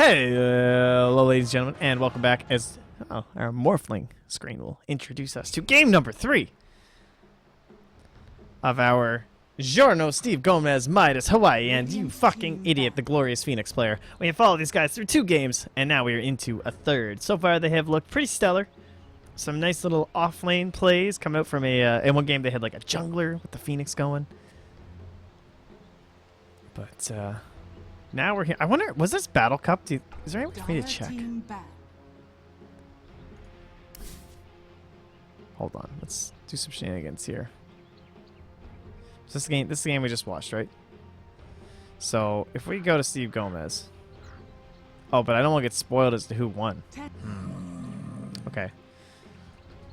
Hello, ladies and gentlemen, and welcome back as our Morphling screen will introduce us to game number 3 of our Giorno Steve Gomez Midas Hawaii and you fucking idiot, the Glorious Phoenix player. We have followed these guys through 2 games, and now we are into a 3rd. So far, they have looked pretty stellar. Some nice little off-lane plays come out from a... in one game, they had like a jungler with the Phoenix going. But, now we're here. I wonder, was this Battle Cup? Is there any way for me to check? Hold on, let's do some shenanigans here. So this is the game we just watched, right? So if we go to Steve Gomez. Oh, but I don't want to get spoiled as to who won. Okay.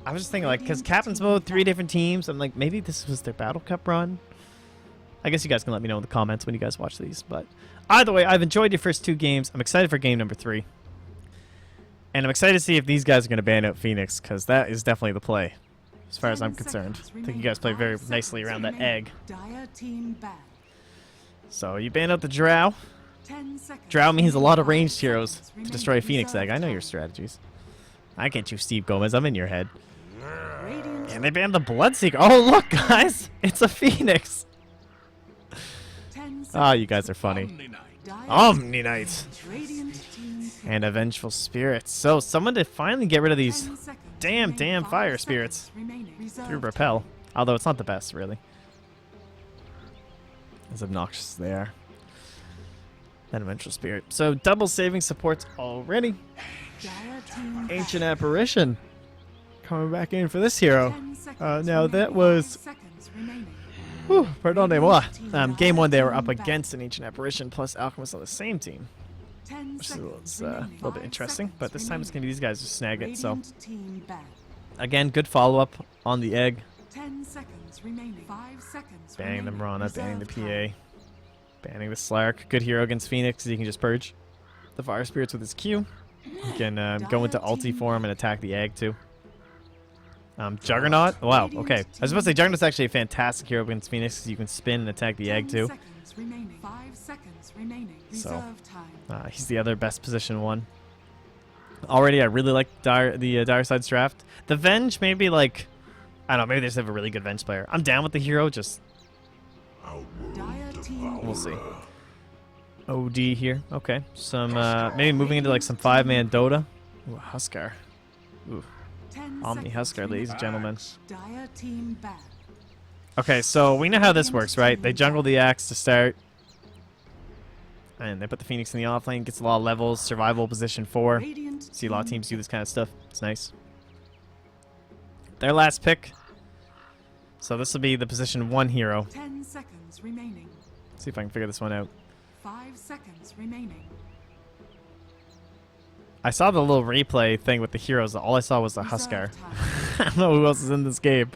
I was just thinking, like, because Captain's Mode, 3 different teams. I'm like, maybe this was their Battle Cup run. I guess you guys can let me know in the comments when you guys watch these. But either way, I've enjoyed your first 2 games. I'm excited for game number 3. And I'm excited to see if these guys are going to ban out Phoenix, because that is definitely the play, as far as I'm concerned. I think you guys play very nicely around that egg. So you ban out the Drow. Drow means a lot of ranged heroes to destroy a Phoenix egg. I know your strategies. I get you, Steve Gomez. I'm in your head. And they banned the Bloodseeker. Oh, look, guys. It's a Phoenix. Oh, you guys are funny. Omni Knight. And a Vengeful Spirit. So, someone to finally get rid of these damn fire spirits through Repel. Although it's not the best, really. As obnoxious as they are. And a Vengeful Spirit. So, double saving supports already. Ancient Apparition. Coming back in for this hero. Now, that was... Whew, pardonnez-moi. Game 1, they were up against an Ancient Apparition plus Alchemist on the same team. Which is a little bit interesting, but this time it's going to be these guys who snag it, so... Again, good follow-up on the egg. Banning the Mirana, banning the PA. Banning the Slark. Good hero against Phoenix, he can just purge the Fire Spirits with his Q. He can go into ulti form and attack the egg, too. Juggernaut? Wow, okay. I was about to say, Juggernaut's actually a fantastic hero against Phoenix because you can spin and attack the egg, too. So, he's the other best position one. Already, I really like the Dire Side's draft. The Venge, maybe like... I don't know, maybe they just have a really good Venge player. I'm down with the hero, just... We'll see. OD here. Okay. Some, maybe moving into like some 5-man Dota. Ooh, Huskar. Ooh. Omni Huskar, ladies and gentlemen. Okay, so we know how this works, right? They jungle the axe to start. And they put the Phoenix in the offlane, gets a lot of levels, survival position 4. See a lot of teams do this kind of stuff. It's nice. Their last pick. So this will be the position 1 hero. 10 seconds remaining. See if I can figure this one out. 5 seconds remaining. I saw the little replay thing with the heroes. All I saw was the Huskar. I don't know who else is in this game.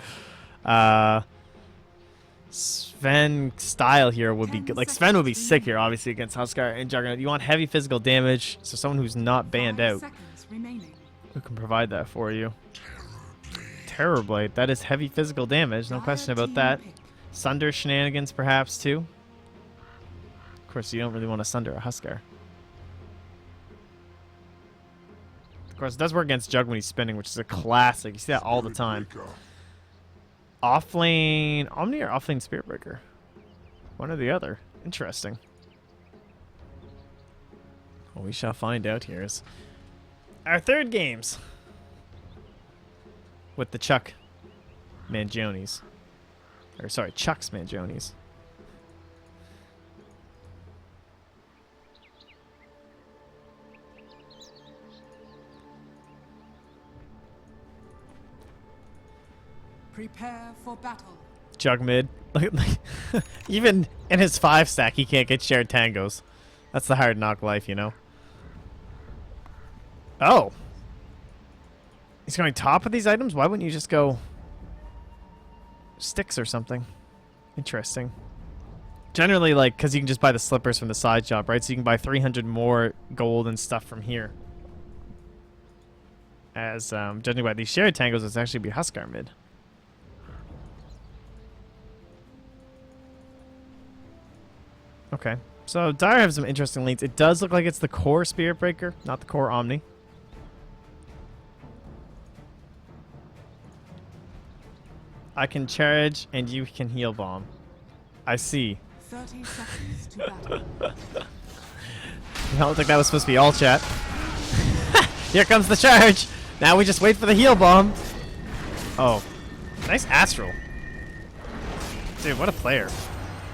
Sven style here would be good. Like, Sven would be sick here, obviously, against Huskar and Juggernaut. You want heavy physical damage, so someone who's not banned out. Who can provide that for you? Terrorblade. That is heavy physical damage, no question about that. Sunder shenanigans, perhaps, too. Of course, you don't really want to Sunder a Huskar. Of course, it does work against Jug when he's spinning, which is a classic. You see that all the time. Offlane Omni or offlane Spirit Breaker? One or the other. Interesting. Well, we shall find out here. Is our 3rd games with the Chuck Mangionis. Or sorry, Chuck's Mangionis. Prepare for battle. Jug mid. Even in his 5 stack, he can't get shared tangos. That's the hard knock life, you know. Oh. He's going top of these items? Why wouldn't you just go sticks or something? Interesting. Generally, like, because you can just buy the slippers from the side shop, right? So you can buy 300 more gold and stuff from here. As, judging by these shared tangos, it's actually be Huskar mid. Okay. So Dire has some interesting lanes. It does look like it's the core Spirit Breaker, not the core Omni. I can charge and you can heal bomb. I see. 30 seconds to battle. I don't think that was supposed to be all chat. Here comes the charge. Now we just wait for the heal bomb. Oh, nice astral. Dude, what a player.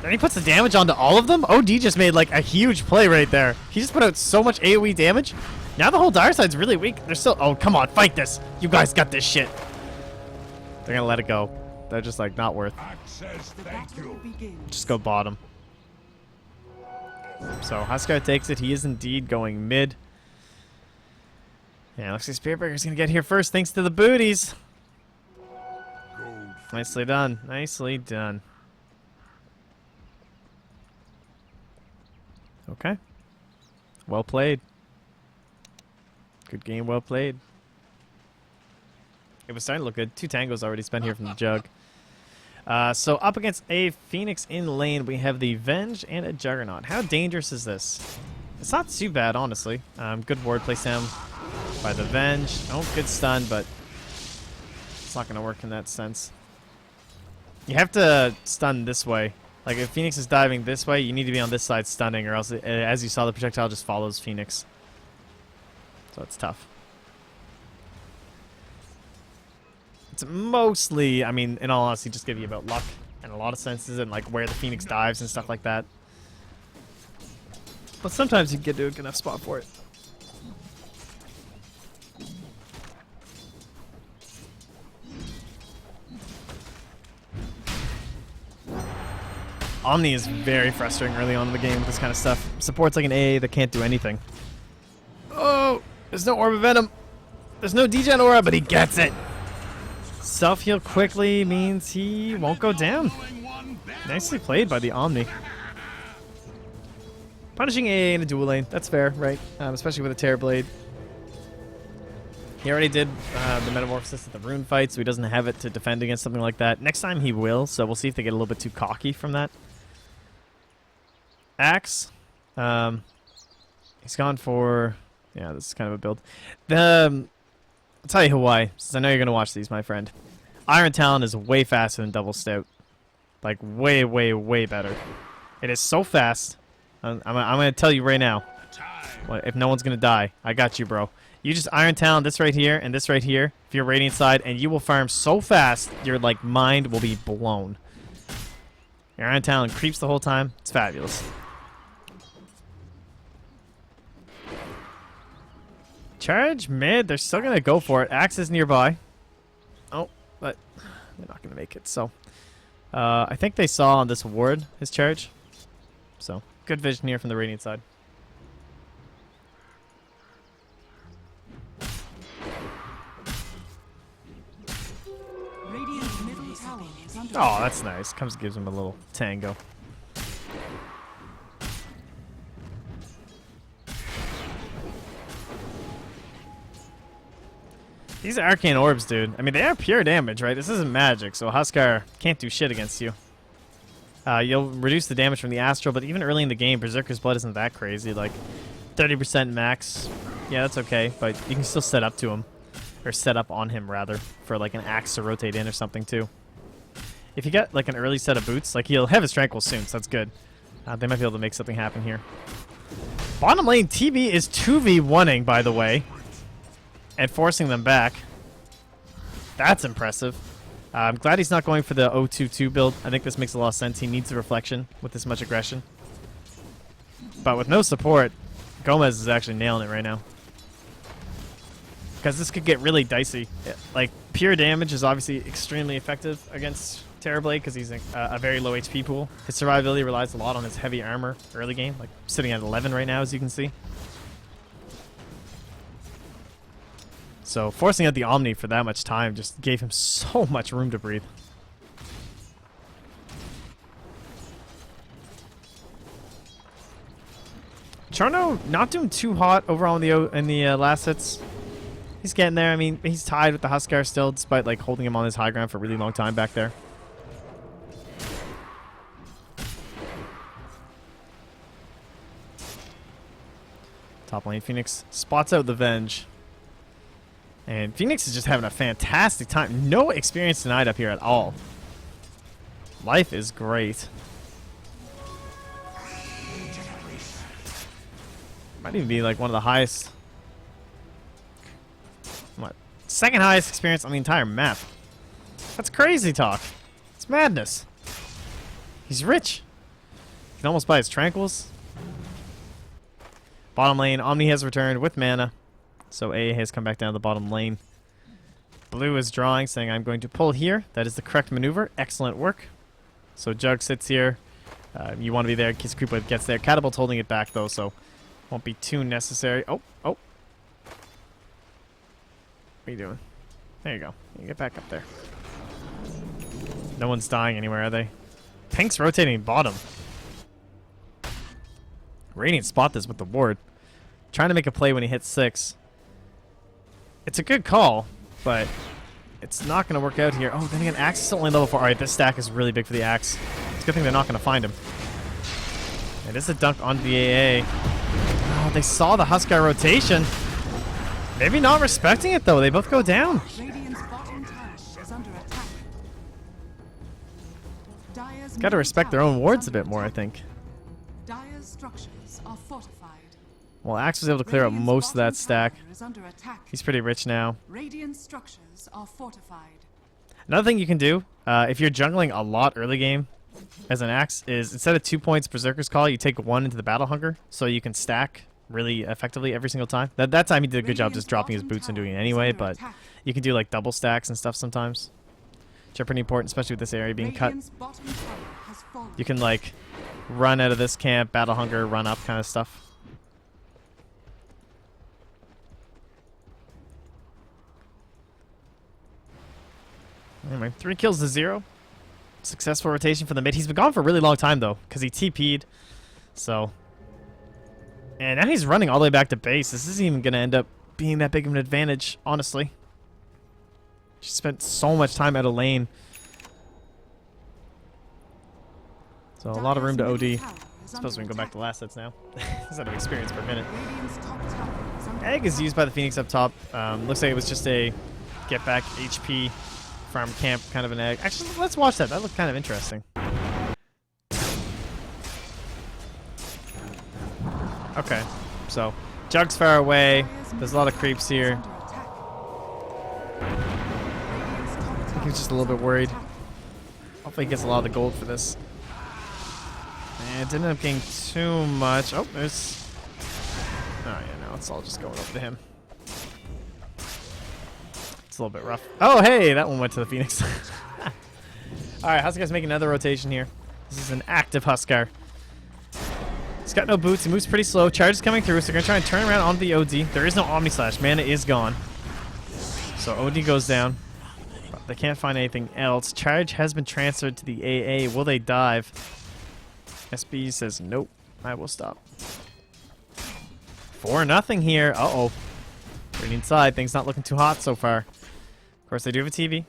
And he puts the damage onto all of them? OD just made like a huge play right there. He just put out so much AoE damage. Now the whole Dire side's really weak. They're still... Oh, come on, fight this. You guys got this shit. They're gonna let it go. They're just like, not worth. The battle begins. Just go bottom. So Huskar takes it. He is indeed going mid. Yeah, looks like Spirit Breaker's gonna get here first thanks to the booties. Nicely done. Nicely done. Okay. Well played. Good game, well played. It was starting to look good. 2 tangos already spent here from the jug. So up against a Phoenix in lane, we have the Venge and a Juggernaut. How dangerous is this? It's not too bad, honestly. Good wordplay sound by the Venge. Oh, good stun, but it's not going to work in that sense. You have to stun this way. Like, if Phoenix is diving this way, you need to be on this side stunning, or else, as you saw, the projectile just follows Phoenix. So it's tough. It's mostly, I mean, in all honesty, just give you about luck and a lot of senses and like where the Phoenix dives and stuff like that. But sometimes you can get to a good enough spot for it. Omni is very frustrating early on in the game with this kind of stuff. Support's like an AA that can't do anything. Oh, there's no Orb of Venom. There's no Degen Aura, but he gets it. Self-heal quickly means he won't go down. Nicely played by the Omni. Punishing AA in a dual lane, that's fair, right? Especially with a Terrorblade. He already did the Metamorphosis at the Rune fight, so he doesn't have it to defend against something like that. Next time he will, so we'll see if they get a little bit too cocky from that. Axe. He's gone for... Yeah, this is kind of a build. I'll tell you why, since I know you're going to watch these, my friend. Iron Talon is way faster than Double Stout. Like, way, way, way better. It is so fast. I'm going to tell you right now. Well, if no one's going to die, I got you, bro. You just Iron Talon this right here and this right here, if you're Radiant side, and you will farm so fast, your, like, mind will be blown. Your Iron Talon creeps the whole time. It's fabulous. Charge mid. They're still going to go for it. Axe is nearby. Oh, but they're not going to make it. So, I think they saw on this ward his charge. So, good vision here from the Radiant side. Radiant's middle tower is under Oh, that's nice. Comes gives him a little tango. These are arcane orbs, dude. I mean, they are pure damage, right? This isn't magic, so Huskar can't do shit against you. You'll reduce the damage from the Astral, but even early in the game, Berserker's Blood isn't that crazy. Like, 30% max. Yeah, that's okay, but you can still set up to him. Or set up on him, rather, for like an axe to rotate in or something, too. If you get like an early set of boots, like he'll have his Tranquil soon, so that's good. They might be able to make something happen here. Bottom lane, TB is 2v1ing, by the way. And forcing them back. That's impressive. I'm glad he's not going for the 0-2-2 build. I think this makes a lot of sense. He needs a reflection with this much aggression. But with no support, Gomez is actually nailing it right now. Because this could get really dicey. Like, pure damage is obviously extremely effective against Terrorblade because he's a very low HP pool. His survivability relies a lot on his heavy armor early game. Like, sitting at 11 right now, as you can see. So forcing out the Omni for that much time just gave him so much room to breathe. Charno not doing too hot overall in the last hits. He's getting there. I mean, he's tied with the Huskar still, despite like holding him on his high ground for a really long time back there. Top lane, Phoenix spots out the Venge. And Phoenix is just having a fantastic time. No experience denied up here at all. Life is great. Might even be like one of the highest. What? Second highest experience on the entire map. That's crazy talk. It's madness. He's rich. He can almost buy his tranquils. Bottom lane, Omni has returned with mana. So A has come back down the bottom lane. Blue is drawing, saying I'm going to pull here. That is the correct maneuver. Excellent work. So Jug sits here. You want to be there in case Creeper gets there. Catapult's holding it back though, so won't be too necessary. Oh. What are you doing? There you go. You get back up there. No one's dying anywhere, are they? Pink's rotating bottom. Radiant spot this with the ward. Trying to make a play when he hits 6. It's a good call, but it's not going to work out here. Oh, then again, Axe is only level 4. Alright, this stack is really big for the Axe. It's a good thing they're not going to find him. It is a dunk on the AA. Oh, they saw the Huskar rotation. Maybe not respecting it, though. They both go down. Radiant's bottom tower is under attack. Dire's Got to middle respect their tower own is wards a under bit more, I attack. think. Dire's structures are fortified. Well, Axe was able to clear up Radiant's most of that bottom stack. tower is under attack. He's pretty rich now. Radiant structures are fortified. Another thing you can do, if you're jungling a lot early game as an Axe, is instead of 2 points Berserker's Call, you take 1 into the Battle Hunger, so you can stack really effectively every single time. That time he did a good job just dropping his boots and doing it anyway, but you can do like double stacks and stuff sometimes, which are pretty important, especially with this area being cut. Radiant's bottom tower has fallen. You can like run out of this camp, Battle Hunger, run up kind of stuff. Anyway, 3 kills to 0. Successful rotation for the mid. He's been gone for a really long time, though, because he TP'd. So. And now he's running all the way back to base. This isn't even going to end up being that big of an advantage, honestly. She spent so much time out of lane. So a lot of room to OD. I suppose we can go back to last sets now. He's out of experience per minute. Radiant's top tower is under Egg is used by the Phoenix up top. Looks like it was just a get back HP farm camp kind of an egg. Actually, let's watch that. That looked kind of interesting. Okay, so Jug's far away. There's a lot of creeps here. I think he's just a little bit worried. Hopefully he gets a lot of the gold for this. And it didn't end up getting too much. Oh, there's... Oh yeah, no, it's all just going over to him. It's a little bit rough. Oh, hey, that one went to the Phoenix. Alright, Huskar's making another rotation here. This is an active Huskar. He's got no boots. He moves pretty slow. Charge is coming through, so they're going to try and turn around onto the OD. There is no Omni Slash. Mana is gone. So OD goes down. But they can't find anything else. Charge has been transferred to the AA. Will they dive? SB says, nope. I will stop. 4-0 here. Uh-oh. Right inside. Things not looking too hot so far. Of course, they do have a TV.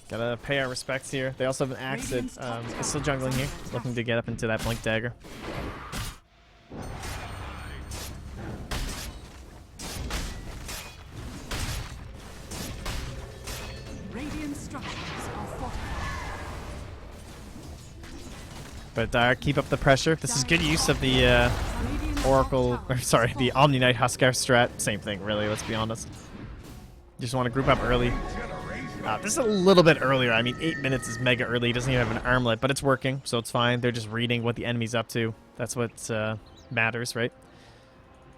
Gotta pay our respects here. They also have an Axe that is still jungling here. Looking to get up into that Blink Dagger. Radiant structures are fortified. But keep up the pressure. This is good use of the Oracle, or sorry, the Omni Knight Huskar strat. Same thing, really, let's be honest. You just want to group up early. This is a little bit earlier. I mean, 8 minutes is mega early. He doesn't even have an armlet, but it's working, so it's fine. They're just reading what the enemy's up to. That's what matters, right?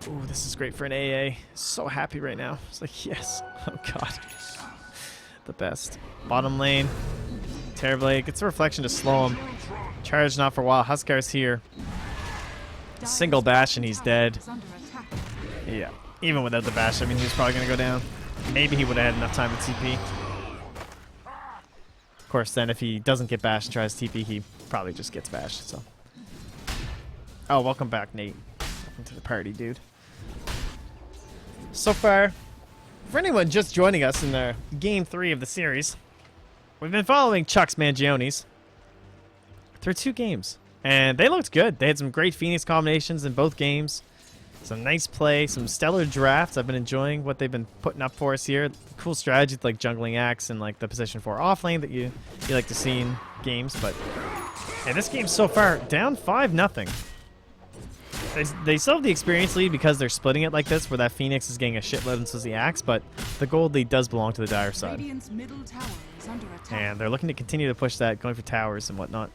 Ooh, this is great for an AA. So happy right now. It's like, yes. Oh, God. The best. Bottom lane. Terrorblade gets a reflection to slow him. Charge not for a while. Huskar's here. Single bash and he's dead. Yeah. Even without the bash, I mean, he was probably going to go down. Maybe he would have had enough time to TP. Of course, then if he doesn't get bashed and tries TP, he probably just gets bashed, so. Oh, welcome back, Nate. Welcome to the party, dude. So far, for anyone just joining us in the Game 3 of the series, we've been following Chuck's Mangionis through 2 games. And they looked good. They had some great Phoenix combinations in both games. Some nice play, some stellar drafts. I've been enjoying what they've been putting up for us here. Cool strategies like jungling axe and like the position 4 offlane that you like to see in games. But in this game so far, down 5-0. They still have the experience lead because they're splitting it like this, where that Phoenix is getting a shitload and so is the axe, but the gold lead does belong to the Dire side. Radiant's middle tower is under attack. And they're looking to continue to push that, going for towers and whatnot.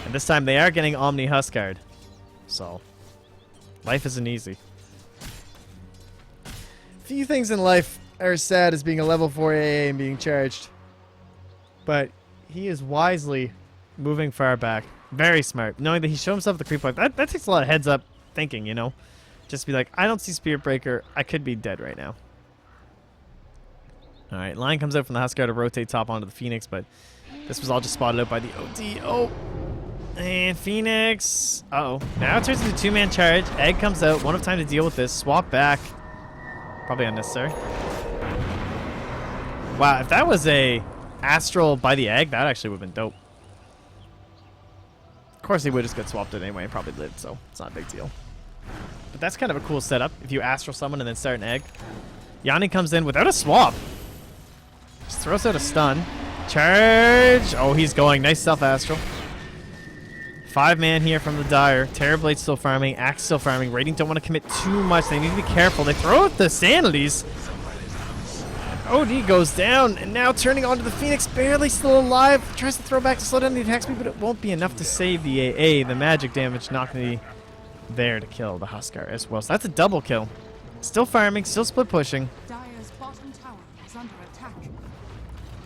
And this time they are getting Omni Huskard. So, life isn't easy. Few things in life are as sad as being a level 4 AA and being charged. But he is wisely moving far back. Very smart. Knowing that he showed himself the creep point. That takes a lot of heads up thinking, you know? Just be like, I don't see Spirit Breaker. I could be dead right now. Alright, line comes out from the Huskar to rotate top onto the Phoenix, but this was all just spotted out by the OD. Oh! And Phoenix. Uh-oh. Now it turns into a 2-man charge. Egg comes out. Won't have time to deal with this. Swap back. Probably unnecessary. Wow, if that was a Astral by the egg, that actually would have been dope. Of course, he would just get swapped anyway and probably lived, so it's not a big deal. But that's kind of a cool setup if you Astral summon and then start an egg. Yanni comes in without a swap. Just throws out a stun. Charge! Oh, he's going. Nice self-Astral. 5-man here from the Dire. Terrorblade still farming. Axe still farming. Radiant don't want to commit too much. They need to be careful. They throw out the Sanities. OD goes down, and now turning onto the Phoenix, barely still alive. Tries to throw back to slow down the attack speed, but it won't be enough to save the AA. The magic damage not going to be there to kill the Huskar as well. So that's a double kill. Still farming, still split pushing. Dire's bottom tower is under attack.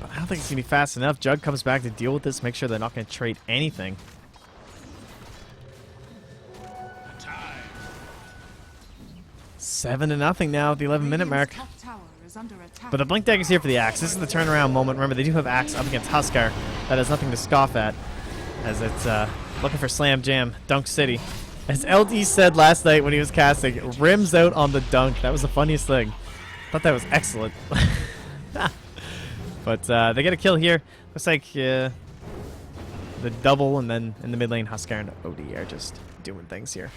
But I don't think it's going to be fast enough. Jug comes back to deal with this, make sure they're not going to trade anything. 7-0 now at the 11-minute mark. Top tower is under attack. But the Blink Dagger's here for the Axe. This is the turnaround moment. Remember, they do have Axe up against Huskar. That has nothing to scoff at, as it's looking for Slam Jam, Dunk City. As LD said last night when he was casting, rims out on the dunk. That was the funniest thing. Thought that was excellent. But they get a kill here. Looks like the double, and then in the mid lane, Huskar and OD are just doing things here.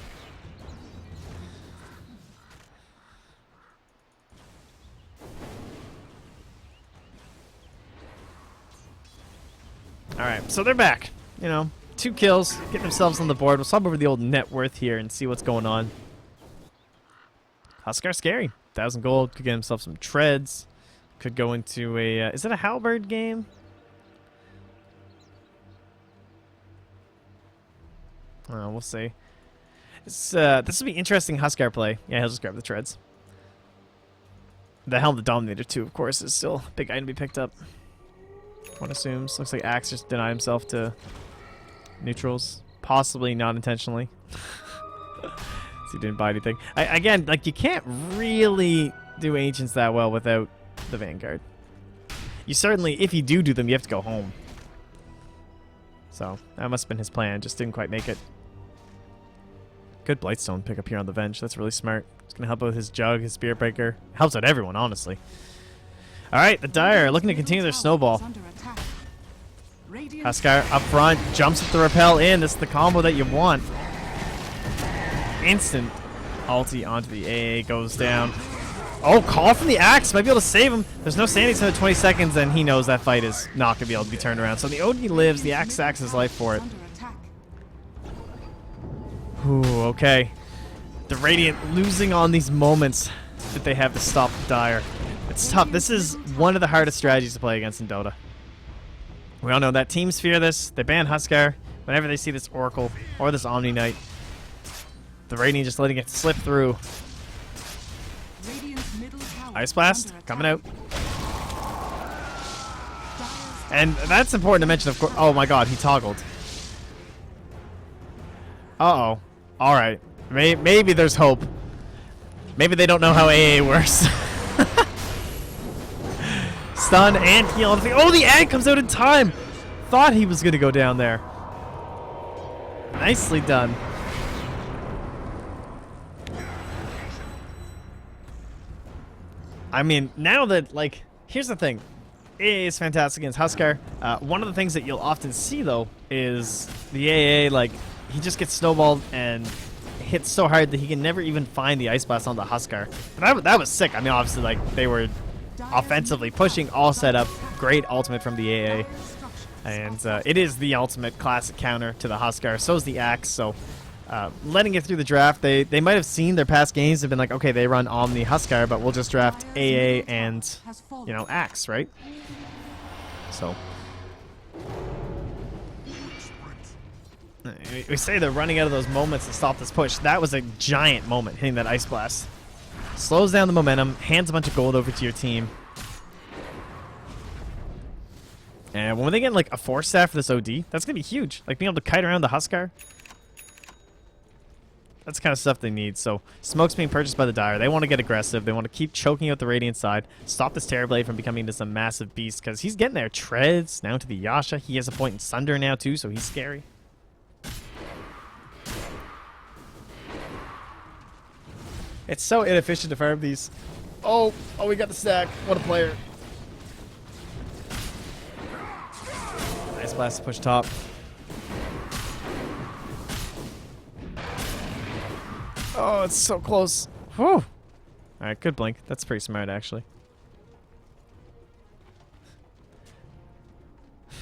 Alright, so they're back. You know, 2 kills, getting themselves on the board. We'll swap over the old net worth here and see what's going on. Huskar scary. 1,000 gold. Could get himself some treads. Could go into a... is it a halberd game? We'll see. This will be interesting Huskar play. Yeah, he'll just grab the treads. The Helm of the Dominator, too, of course, is still a big item to be picked up. One assumes. Looks like Axe just denied himself to neutrals. Possibly not intentionally. So he didn't buy anything. Again, like, you can't really do Ancients that well without the Vanguard. You certainly, if you do them, you have to go home. So, that must have been his plan. Just didn't quite make it. Good Blightstone pick up here on the bench. That's really smart. It's going to help out with his Jug, his Spirit Breaker. Helps out everyone, honestly. Alright, the Dire looking to continue their snowball. Huskar up front, jumps with the repel in. This is the combo that you want. Instant ulti onto the AA, goes down. Oh, call from the Axe. Might be able to save him. There's no Sandy's for 20 seconds, and he knows that fight is not going to be able to be turned around. So the OD lives. The Axe sacks his life for it. Ooh, okay. The Radiant losing on these moments that they have to stop the Dire. It's tough. This is one of the hardest strategies to play against in Dota. We all know that teams fear this. They ban Huskar whenever they see this Oracle or this Omni Knight. The Radiant just letting it slip through. Ice Blast coming out. And that's important to mention, of course. Oh my god, he toggled. Uh-oh. Alright. Maybe there's hope. Maybe they don't know how AA works. Stun and heal. Oh, the egg comes out in time. Thought he was going to go down there. Nicely done. I mean, now that, like, here's the thing. AA is fantastic against Huskar. One of the things that you'll often see, though, is the AA, like, he just gets snowballed and hit so hard that he can never even find the Ice Blast on the Huskar. But that was sick. I mean, obviously, like, they were offensively pushing, all set up. Great ultimate from the AA. And it is the ultimate classic counter to the Huskar. So is the Axe. So letting it through the draft, they might have seen their past games have been like, okay, they run Omni Huskar, but we'll just draft AA and, you know, Axe, right? So we say they're running out of those moments to stop this push. That was a giant moment, hitting that Ice Blast. Slows down the momentum, hands a bunch of gold over to your team. And when they get like a 4-staff for this OD, that's going to be huge. Like being able to kite around the Huskar. That's the kind of stuff they need. So Smoke's being purchased by the Dire. They want to get aggressive. They want to keep choking out the Radiant side. Stop this Terrorblade from becoming just a massive beast. Because he's getting there. Treads, now to the Yasha. He has a point in Sunder now too, so he's scary. It's so inefficient to farm these. Oh, we got the stack. What a player. Nice blast to push top. Oh, it's so close. Whew. Alright, good blink. That's pretty smart, actually.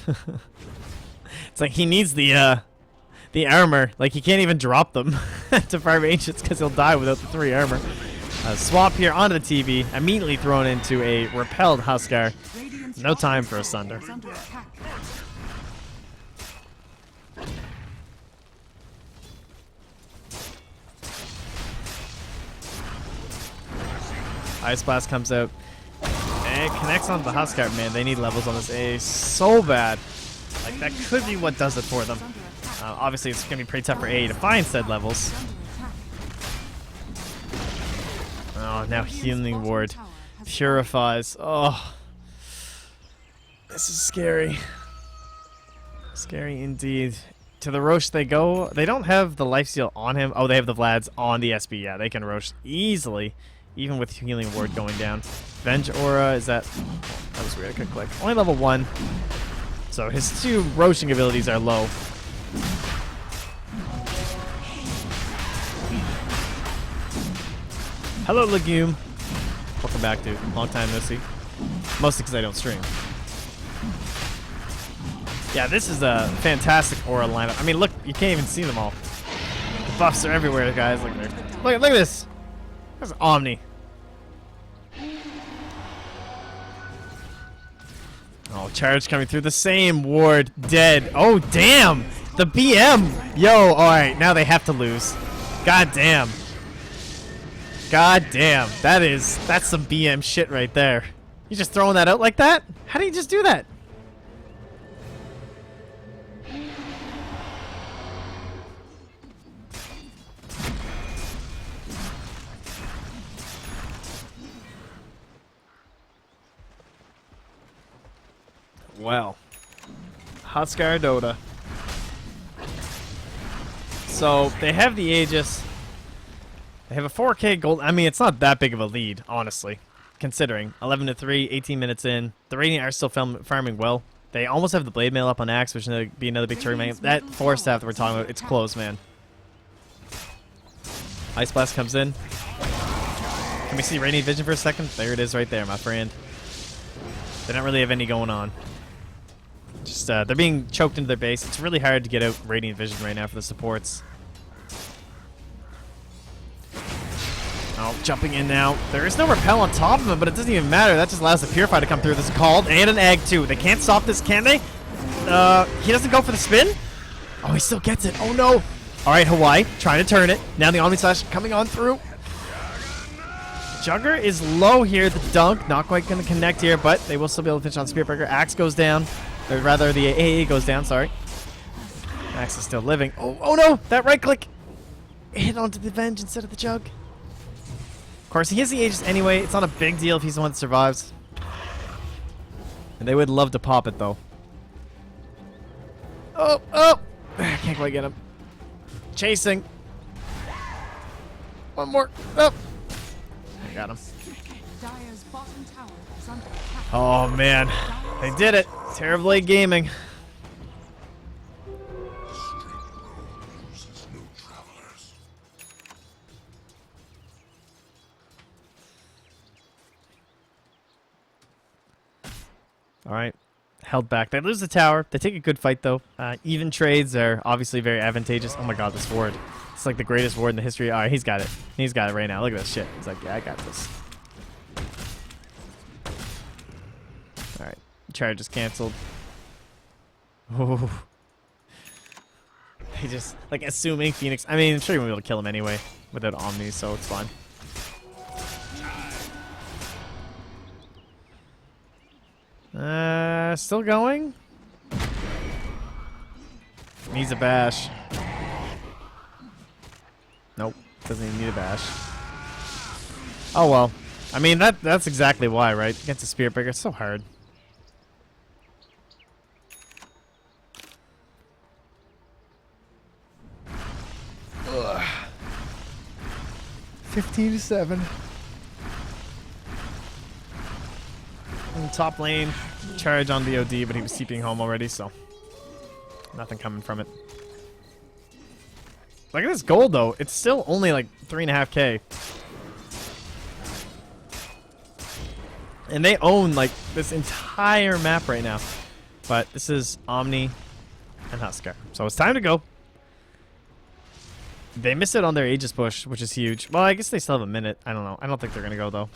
It's like he needs the armor. Like, he can't even drop them to farm ancients because he'll die without the 3 armor. Swap here onto the TV. Immediately thrown into a repelled Huskar. No time for a Sunder. Ice Blast comes out. And it connects onto the Huskar. Man, they need levels on this A so bad. Like, that could be what does it for them. Obviously, it's going to be pretty tough for A to find said levels. Oh, now Healing Ward. Purifies. Oh. This is scary. Scary indeed. To the Roche they go. They don't have the lifesteal on him. Oh, they have the Vlads on the SB. Yeah, they can Roche easily. Even with Healing Ward going down. Venge Aura, is that... That was weird, I couldn't click. Only level 1. So his 2 roaching abilities are low. Hello, Legume. Welcome back, dude. Long time no see. Mostly because I don't stream. Yeah, this is a fantastic aura lineup. I mean, look, you can't even see them all. The buffs are everywhere, guys. Look there. Look at this. There's Omni. Oh, charge coming through. The same ward. Dead. Oh, damn. The BM. Yo, alright. Now they have to lose. God damn. God damn. That's some BM shit right there. You just throwing that out like that? How do you just do that? Well, Huskar Dota. So they have the Aegis. They have a 4K gold. I mean, it's not that big of a lead, honestly, considering 11-3, 18 minutes in. The Radiant are still farming well. They almost have the Blade Mail up on Axe, which would be another big tournament. That 4-staff that we're talking about, it's close, man. Ice Blast comes in. Can we see Radiant Vision for a second? There it is right there, my friend. They don't really have any going on. Just they're being choked into their base. It's really hard to get out Radiant Vision right now for the supports. Oh, jumping in now. There is no repel on top of him, but it doesn't even matter. That just allows the Purify to come through. This is called, and an egg too. They can't stop this, can they? He doesn't go for the spin? Oh, he still gets it. Oh no. All right, Hawaii trying to turn it. Now the Omni Slash coming on through. Jugger is low here. The dunk not quite going to connect here, but they will still be able to finish on Spirit Breaker. Axe goes down. Or rather, the AA goes down, sorry. Axe is still living. Oh no! That right click hit onto the Venge instead of the Jug. Of course, he has the Aegis anyway. It's not a big deal if he's the one that survives. And they would love to pop it, though. Oh! I can't quite get him. Chasing. One more. Oh! I got him. Oh, man. They did it. Terrorblade Gaming. All right. Held back. They lose the tower. They take a good fight, though. Even trades are obviously very advantageous. Oh my god, this ward. It's like the greatest ward in the history. All right, he's got it. He's got it right now. Look at this shit. He's like, yeah, I got this. All right. Charge is canceled. Oh. He just, like, assuming Phoenix. I mean, I'm sure you won't be able to kill him anyway without Omni, so it's fine. Still going? Needs a bash. Nope, doesn't even need a bash. Oh well. I mean, that's exactly why, right? Against a Spirit Breaker, it's so hard. Ugh. 15-7. In top lane, charge on VOD, but he was TPing home already, so nothing coming from it. Look at this gold, though. It's still only like 3.5k. And they own like this entire map right now. But this is Omni and Huskar. So it's time to go. They missed it on their Aegis push, which is huge. Well, I guess they still have a minute. I don't know. I don't think they're going to go, though.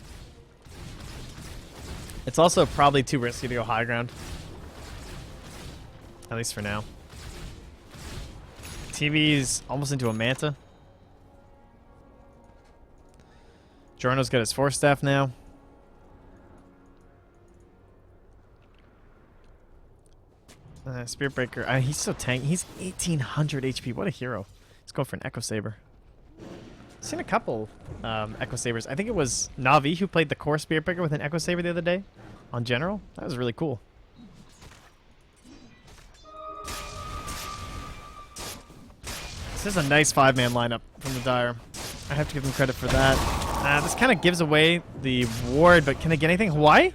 It's also probably too risky to go high ground. At least for now. TV's almost into a Manta. Jorno's got his Force Staff now. Spirit Breaker. He's so tanky. He's 1800 HP. What a hero. Let's go for an Echo Saber. I've seen a couple Echo Sabers. I think it was Navi who played the core Spirit Breaker with an Echo Saber the other day on General. That was really cool. This is a nice 5-man lineup from the Dire. I have to give them credit for that. This kind of gives away the ward, but can they get anything? Hawaii?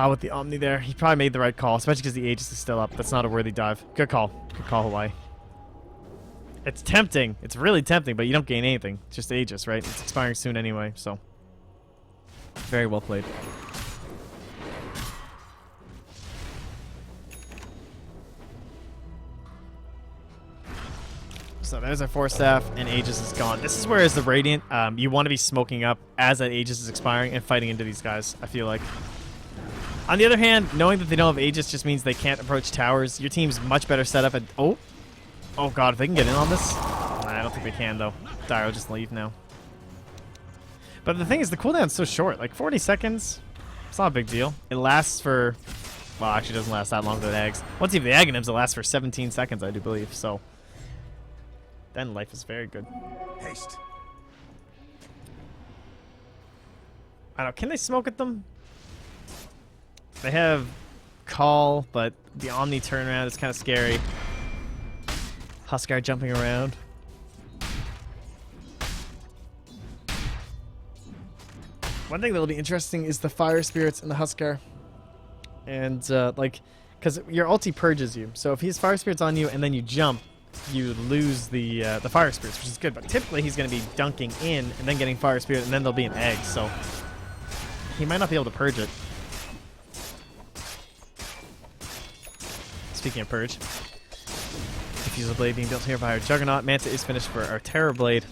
With the Omni there. He probably made the right call, especially because the Aegis is still up. That's not a worthy dive. Good call. Good call, Hawaii. It's tempting. It's really tempting, but you don't gain anything. It's just Aegis, right? It's expiring soon anyway, so. Very well played. So there's our Force Staff, and Aegis is gone. This is where is the Radiant. You want to be smoking up as that Aegis is expiring and fighting into these guys, I feel like. On the other hand, knowing that they don't have Aegis just means they can't approach towers. Your team's much better set up at... Oh god, if they can get in on this? I don't think they can, though. Dire will just leave now. But the thing is, the cooldown's so short. Like, 40 seconds, it's not a big deal. It lasts for... Well, actually, it doesn't last that long with eggs. Once you have the Aghanims, it lasts for 17 seconds, I do believe. So, then life is very good. Haste. I don't know. Can they smoke at them? They have Call, but the Omni turnaround is kind of scary. Huskar jumping around. One thing that'll be interesting is the Fire Spirits and the Huskar. And, like, because your ulti purges you. So if he has Fire Spirits on you and then you jump, you lose the Fire Spirits, which is good. But typically he's going to be dunking in and then getting Fire Spirit, and then there'll be an egg. So he might not be able to purge it. Speaking of purge, Diffusal Blade being built here by our Juggernaut. Manta is finished for our Terror Blade.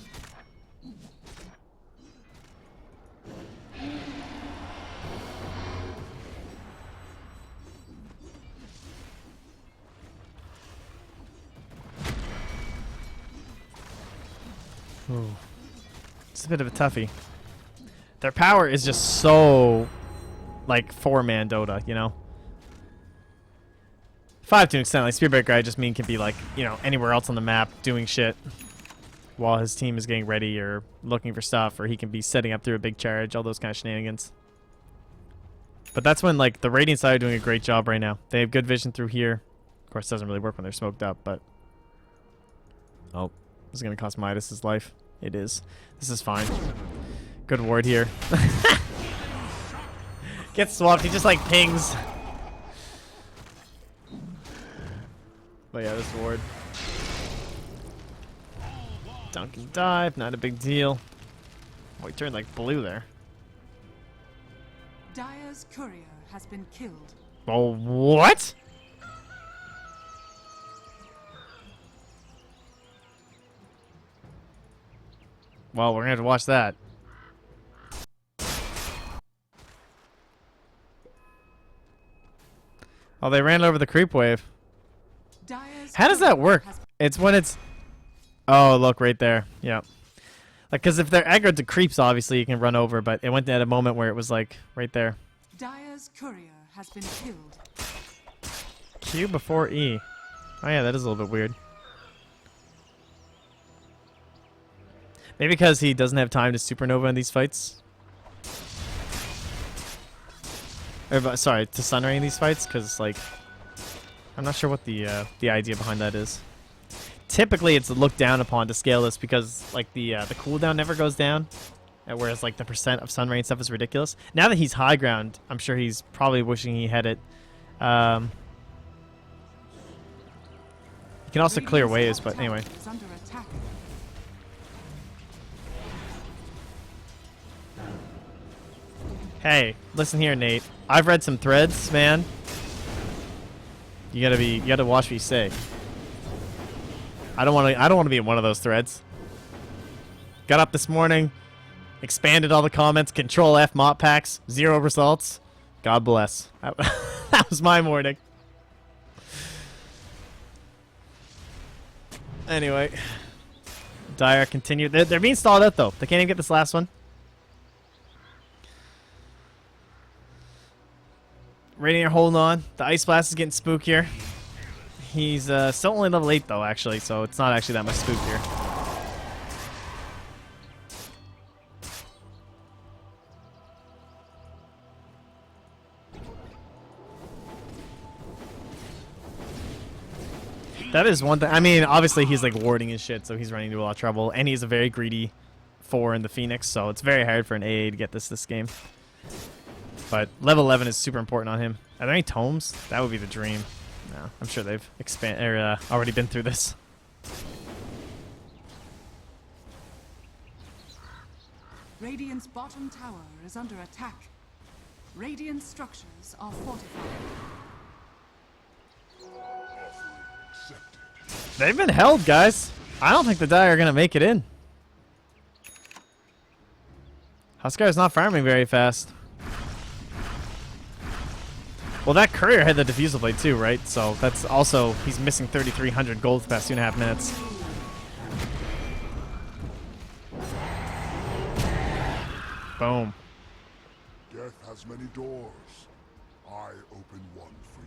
Ooh. It's a bit of a toughie. Their power is just so, like, 4-man Dota, you know? 5 to an extent. Like, Spirit Breaker, I just mean can be, like, you know, anywhere else on the map doing shit while his team is getting ready or looking for stuff, or he can be setting up through a big charge, all those kind of shenanigans. But that's when, like, the Radiant side are doing a great job right now. They have good vision through here. Of course, it doesn't really work when they're smoked up, but... Oh, this is going to cost Midas his life. It is. This is fine. Good ward here. Gets swapped. He just, like, pings. But yeah, this ward. Dunk and dive, not a big deal. Oh, he turned like blue there. Dire's courier has been killed. Oh, what? Well, we're gonna have to watch that. Oh, they ran over the creep wave. Dire's How does that courier work? has- It's when it's... Oh, look, right there. Yep. Like, because if they're aggroed to creeps, obviously, you can run over, but it went at a moment where it was, like, right there. Dire's courier has been killed. Q before E. Oh, yeah, that is a little bit weird. Maybe because he doesn't have time to supernova in these fights. Or, sorry, to sunray in these fights, because, like... I'm not sure what the idea behind that is. Typically, it's looked down upon to scale this because, like, the cooldown never goes down, whereas, like, the percent of sunray and stuff is ridiculous. Now that he's high ground, I'm sure he's probably wishing he had it. You can also clear waves, but anyway. Is under attack. Hey, listen here, Nate. I've read some threads, man. You gotta watch what you say. I don't want to be in one of those threads. Got up this morning, expanded all the comments, Control F MotPax, 0 results. God bless. That was my morning. Anyway, Dire continue. They're being stalled out though. They can't even get this last one. Radiant holding on. The Ice Blast is getting spookier. He's still only level 8 though, actually, so it's not actually that much spookier. That is one thing. I mean, obviously he's like warding his shit, so he's running into a lot of trouble, and he's a very greedy 4 in the Phoenix, so it's very hard for an AA to get this game. But level 11 is super important on him. Are there any tomes? That would be the dream. No, I'm sure they've already been through this. Radiant's bottom tower is under attack. Radiant structures are fortified. They've been held, guys. I don't think the Dire are going to make it in. Huskar's not farming very fast. Well, that courier had the diffusal blade too, right? So that's also, he's missing 3,300 gold the past 2.5 minutes. Boom. Death has many doors. I open one for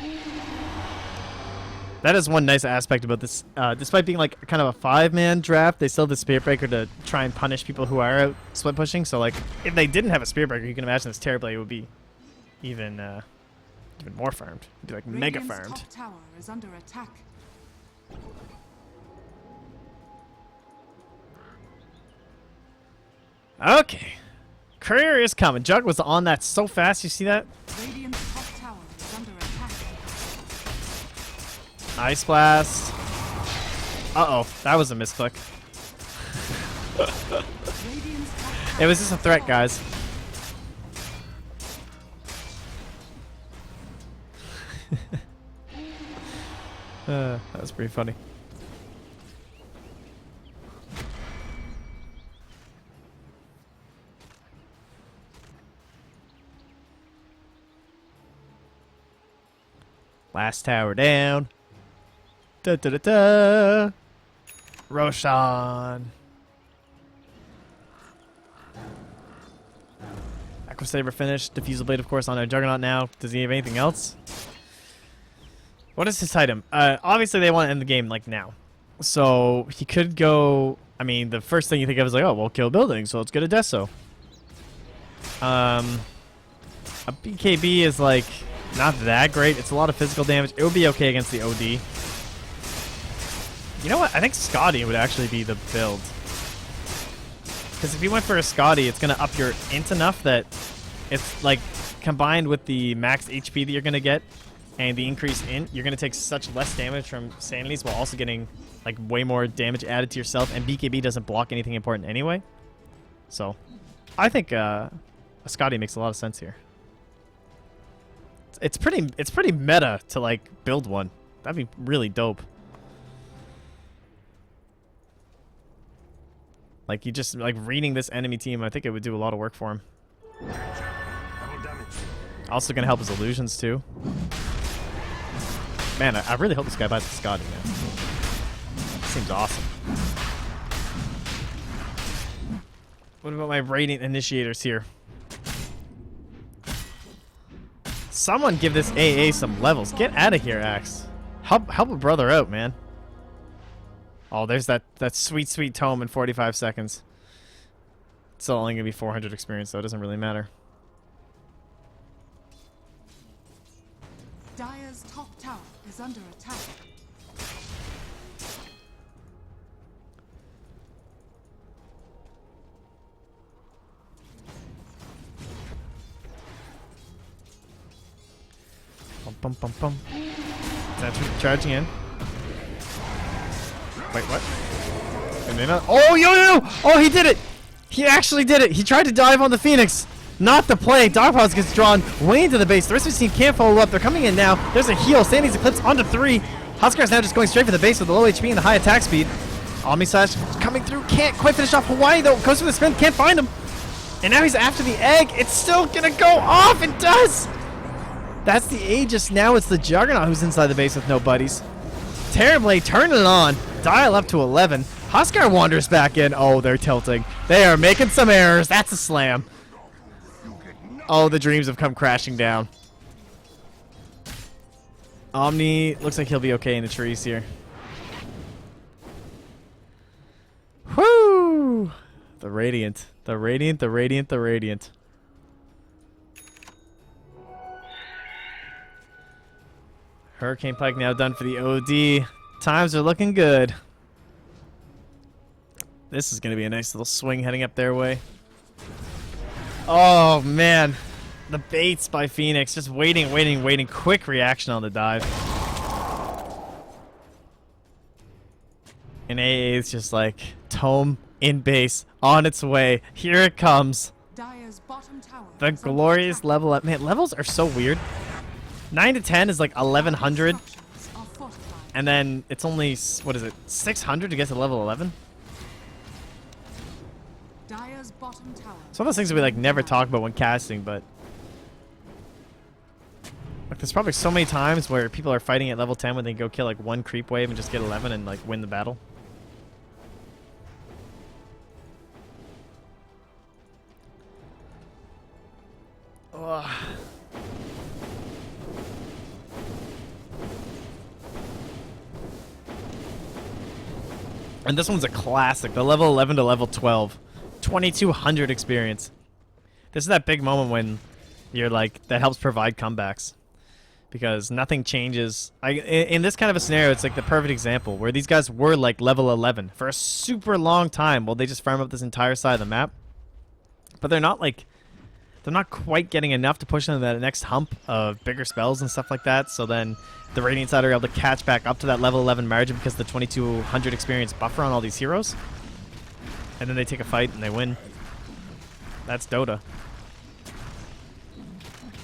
you. That is one nice aspect about this. Despite being like kind of a 5-man draft, they still have the Spirit Breaker to try and punish people who are out split pushing. So like, if they didn't have a Spirit Breaker, you can imagine this Terrorblade would be even more farmed. It'd be like mega Radiant's farmed. top tower is under attack. Okay, courier is coming. Jug was on that so fast. You see that? Radiant's top tower is under attack. Ice Blast. Uh-oh, that was a misclick. Radiant's top It was just a threat, guys. That was pretty funny. Last tower down. Da da da da. Roshan. Aqua Saber finished. Diffusal Blade, of course, on our Juggernaut now. Does he have anything else? What is his item? Obviously, they want to end the game, like, now. So, he could go... I mean, the first thing you think of is like, oh, we'll kill buildings, so let's get a Deso. A BKB is, like, not that great. It's a lot of physical damage. It would be okay against the OD. You know what? I think Scotty would actually be the build. Because if you went for a Scotty, it's going to up your int enough that it's, like, combined with the max HP that you're going to get and the increased int, you're going to take such less damage from Sanities while also getting, like, way more damage added to yourself. And BKB doesn't block anything important anyway. So, I think Ascati makes a lot of sense here. It's pretty meta to like build one. That'd be really dope. Like you just like reading this enemy team, I think it would do a lot of work for him. Also gonna help his illusions too. Man, I really hope this guy buys the Scotty, man. Seems awesome. What about my Radiant Initiators here? Someone give this AA some levels. Get out of here, Axe. Help a brother out, man. Oh, there's that sweet, sweet tome in 45 seconds. It's still only going to be 400 experience, so it doesn't really matter. Dire's top tower is under attack. Bum, bum, bum, bum. Charging in. Wait, what? Oh, yo! Oh, he did it! He actually did it! He tried to dive on the Phoenix! Not the play. Doghouse gets drawn way into the base. The rest of his team can't follow up. They're coming in now. There's a heal. Sandy's Eclipse onto 3. Huskar's now just going straight for the base with the low HP and the high attack speed. Omni Slash coming through. Can't quite finish off Hawaii, though. Goes for the spin. Can't find him. And now he's after the egg. It's still going to go off. It does! That's the Aegis. Now it's the Juggernaut who's inside the base with no buddies. Terrorblade turning it on. Dial up to 11. Huskar wanders back in. Oh, they're tilting. They are making some errors. That's a slam. Oh, the dreams have come crashing down. Omni looks like he'll be okay in the trees here. Whoo! The Radiant. The Radiant, the Radiant, the Radiant. Hurricane Pike now done for the OD. Times are looking good. This is going to be a nice little swing heading up their way. Oh, man. The baits by Phoenix. Just waiting. Quick reaction on the dive. And AA is just like, tome in base. On its way. Here it comes. Dire's bottom tower The is under glorious attack. level up. Man, levels are so weird. 9 to 10 is like 1100. Structures are fortified. And then it's only, what is it, 600 to get to level 11? Dire's bottom tower. It's one of those things that we like never talk about when casting, but like there's probably so many times where people are fighting at level 10 when they go kill like one creep wave and just get 11 and like win the battle. Ugh. And this one's a classic. The level 11 to level 12. 2200 experience. This is that big moment when you're like, that helps provide comebacks. Because nothing changes. In this kind of a scenario, it's like the perfect example where these guys were like level 11 for a super long time while they just farm up this entire side of the map. But they're not like, they're not quite getting enough to push into that next hump of bigger spells and stuff like that. So then the Radiant side are able to catch back up to that level 11 margin because of the 2200 experience buffer on all these heroes. And then they take a fight and they win. That's Dota.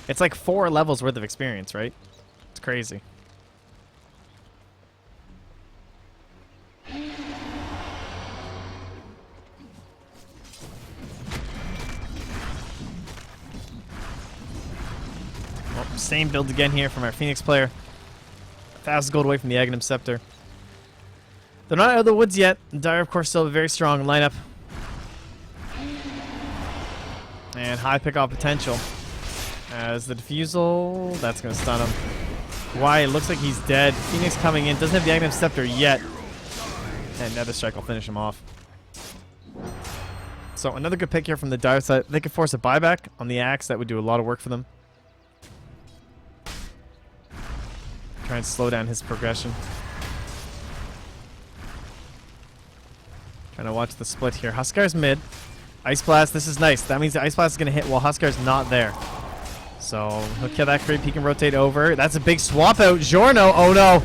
It's like 4 levels worth of experience, right? It's crazy. Well, same build again here from our Phoenix player. 1,000 gold away from the Aghanim Scepter. They're not out of the woods yet. Dire, of course, still have a very strong lineup. And high pick-off potential. As the defusal, that's going to stun him. Why? It looks like he's dead. Phoenix coming in. Doesn't have the Aghanim Scepter yet. And Nether Strike will finish him off. So another good pick here from the Dire side. They could force a buyback on the Axe. That would do a lot of work for them. Try and slow down his progression. Trying to watch the split here. Huskar's mid. Ice Blast, this is nice. That means the Ice Blast is going to hit while Huskar's not there. So he'll kill that creep. He can rotate over. That's a big swap out. Giorno, oh no.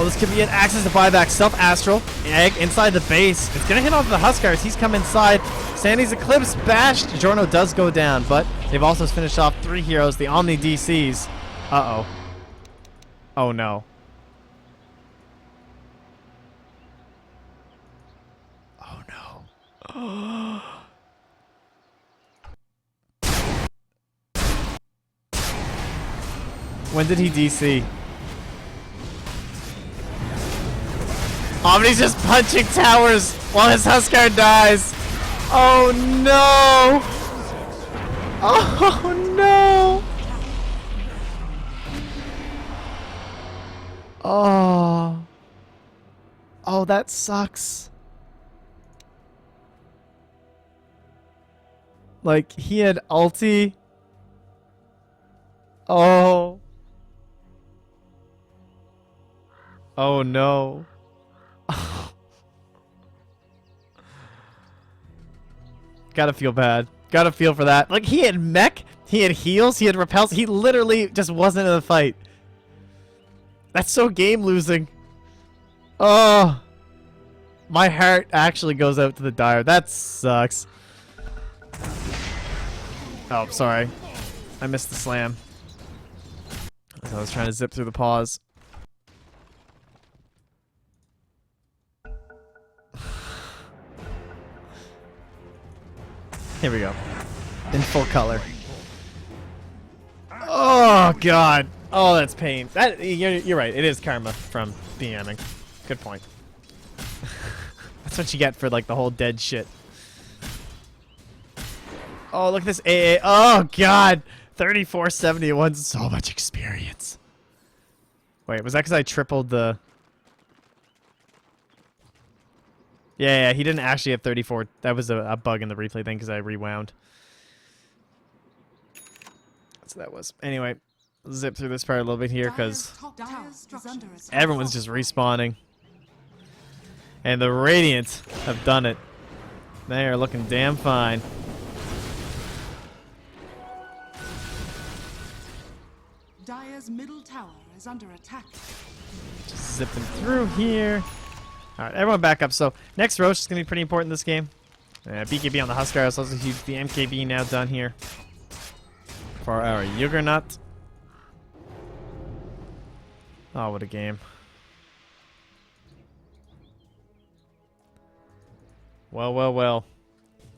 Oh, this could be an access to buyback. Self-astral. Egg inside the base. It's going to hit off the Huskars. He's come inside. Sandy's Eclipse bashed. Giorno does go down, but they've also finished off 3 heroes. The Omni DCs. Uh-oh. Oh, no. Oh, no. When did he DC? Omni's just punching towers while his Huskar dies. Oh no! Oh no! Oh. Oh, that sucks. Like, he had ulti. Oh. Oh no. Gotta feel bad. Gotta feel for that. Like, he had mech, he had heals, he had repels. He literally just wasn't in the fight. That's so game losing. Oh. My heart actually goes out to the Dire. That sucks. Oh, sorry. I missed the slam. I was trying to zip through the pause. Here we go. In full color. Oh, God. Oh, that's pain. That you're right. It is karma from BMing. Good point. That's what you get for, like, the whole dead shit. Oh, look at this AA. Oh, God. 3471. So much experience. Wait, was that because I tripled the... Yeah, he didn't actually have 34. That was a bug in the replay thing because I rewound. That's what that was. Anyway, zip through this part a little bit here because everyone's just respawning. And the Radiant have done it. They are looking damn fine. Dire's middle tower is under attack. Just zipping through here. Alright, everyone back up. So, next Roche is going to be pretty important in this game. BKB on the Huskar is also huge. The MKB now done here. For our Juggernaut. Oh, what a game. Well, well, well.